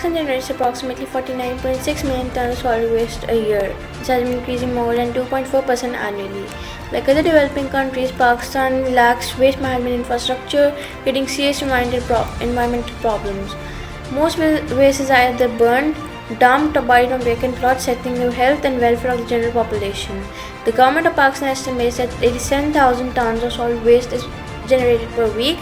Pakistan generates approximately 49.6 million tons of solid waste a year. This has been increasing more than 2.4% annually. Like other developing countries, Pakistan lacks waste management infrastructure, creating serious environmental problems. Most waste is either burned, dumped, or buried on vacant plots, threatening the health and welfare of the general population. The government of Pakistan estimates that 87,000 tons of solid waste is generated per week,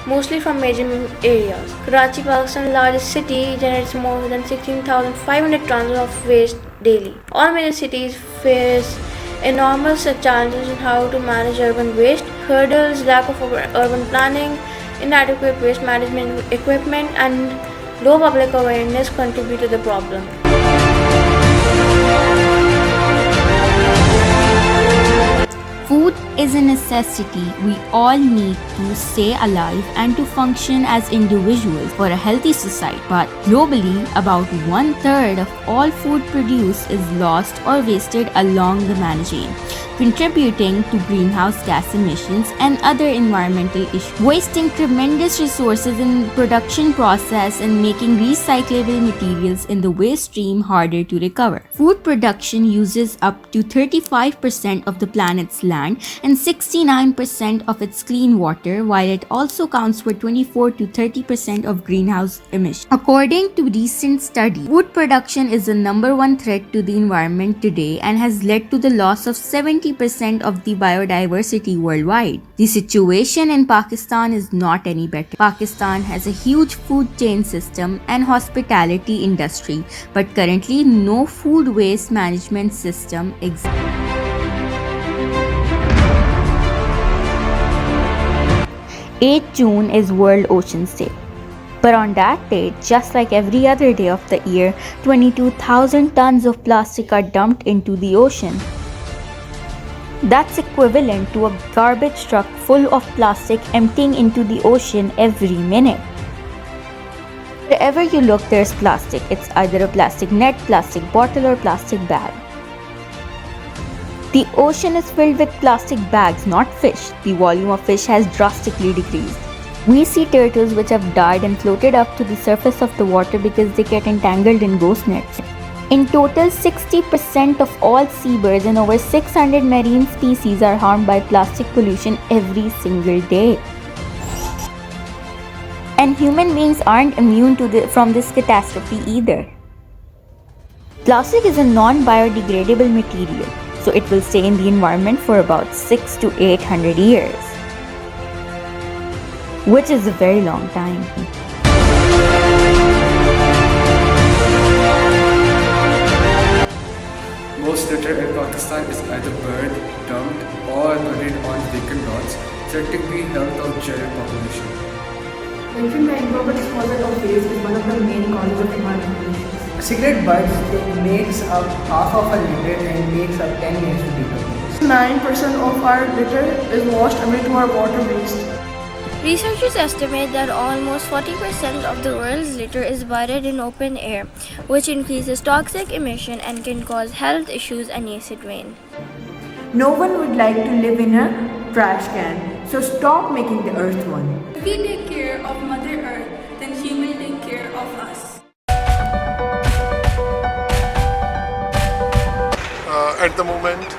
mostly from major areas. Karachi, Pakistan's largest city, generates more than 16,500 tons of waste daily. All major cities face enormous challenges in how to manage urban waste. Hurdles, lack of urban planning, inadequate waste management equipment, and low public awareness contribute to the problem. Food is a necessity we all need to stay alive and to function as individuals for a healthy society. But globally, about 1/3 of all food produced is lost or wasted along the value chain, contributing to greenhouse gas emissions and other environmental issues, wasting tremendous resources in production process and making recyclable materials in the waste stream harder to recover. Food production uses up to 35% of the planet's land and 69% of its clean water, while it also accounts for 24 to 30% of greenhouse emissions. According to recent study, food production is the number one threat to the environment today and has led to the loss of 70% of the biodiversity worldwide. The situation in Pakistan is not any better. Pakistan has a huge food chain system and hospitality industry, but currently no food waste management system exists. 8 June is World Oceans Day. But on that date, just like every other day of the year, 22,000 tons of plastic are dumped into the ocean. That's equivalent to a garbage truck full of plastic emptying into the ocean every minute. Wherever you look, there's plastic. It's either a plastic net, plastic bottle, or plastic bag. The ocean is filled with plastic bags, not fish. The volume of fish has drastically decreased. We see turtles which have died and floated up to the surface of the water because they get entangled in ghost nets. In total, 60% of all seabirds and over 600 marine species are harmed by plastic pollution every single day. And human beings aren't immune from this catastrophe either. Plastic is a non-biodegradable material, so it will stay in the environment for about 600 to 800 years, which is a very long time. Most litter in Pakistan is either burned, dumped, or buried on vacant lots, threatening the health of general population. Mentioned by improper disposal of waste is one of the main causes of environmental pollution. Cigarette butts, it makes up half of a litter and takes up 10 minutes to decompose. 9% of our litter is washed away to our water waste. Researchers estimate that almost 40% of the world's litter is buried in open air, which increases toxic emission and can cause health issues and acid rain. No one would like to live in a trash can, so stop making the earth one. If we take care of Mother Earth, then she will take care of us. At the moment,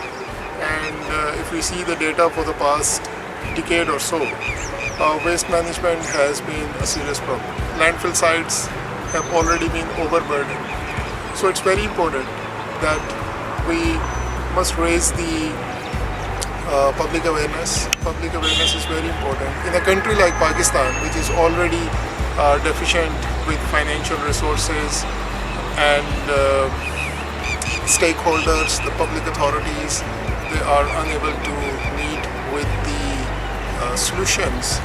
and if we see the data for the past decade or so, waste management has been a serious problem. Landfill sites have already been overburdened. So it's very important that we must raise the public awareness. Public awareness is very important. In a country like Pakistan, which is already deficient with financial resources and stakeholders, the public authorities, they are unable to meet with the solutions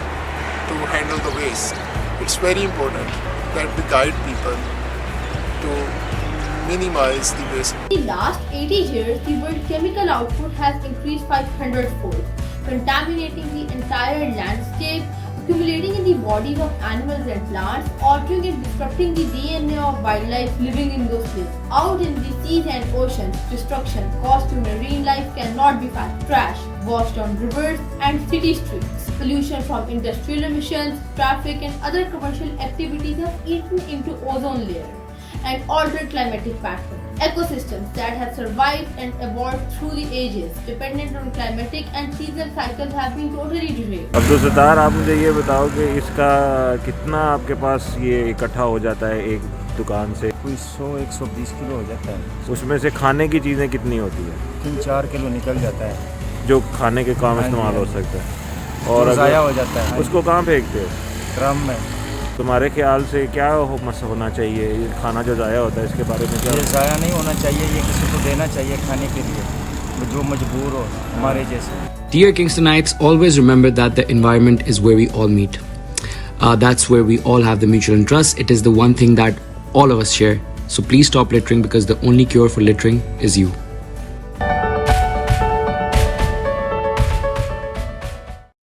to handle the waste. It's very important that we guide people to minimize the waste. In the last 80 years, the world chemical output has increased 500-fold, contaminating the entire landscape, accumulating in the bodies of animals and plants, altering and disrupting the DNA of wildlife living in those places. Out in the seas and oceans, destruction caused to marine life cannot be fathomed. Trash washed on rivers and city streets. Pollution from industrial emissions, traffic and other commercial activities have eaten into ozone layer. and altered climatic patterns. Ecosystems that have survived and evolved through the ages, dependent on climatic and seasonal cycles, have been totally derailed. Abdul Sattar, आप मुझे ये बताओ कि इसका कितना आपके पास ये इकट्ठा हो जाता है एक दुकान से? कोई 100-120 किलो हो जाता है। उसमें से खाने की चीज़ें कितनी होती है? 3-4 किलो निकल जाता है जो खाने के काम इस्तेमाल हो सकता है। और ज़ाया हो जाता है। उसको कहाँ फेंकते हो? ड्रम में। तुम्हारे ख्याल से क्या होना चाहिए ये खाना जो ज़ाया होता है, इसके बारे में क्या? ये ज़ाया नहीं होना चाहिए, ये किसी को देना चाहिए खाने के लिए, जो मजबूर हो हमारे जैसे। Dear Kingstonites, always remember that the environment is where we all meet. That's where we all have the mutual interest. It is the one thing that all of us share. So please stop littering, because the only cure for littering is you.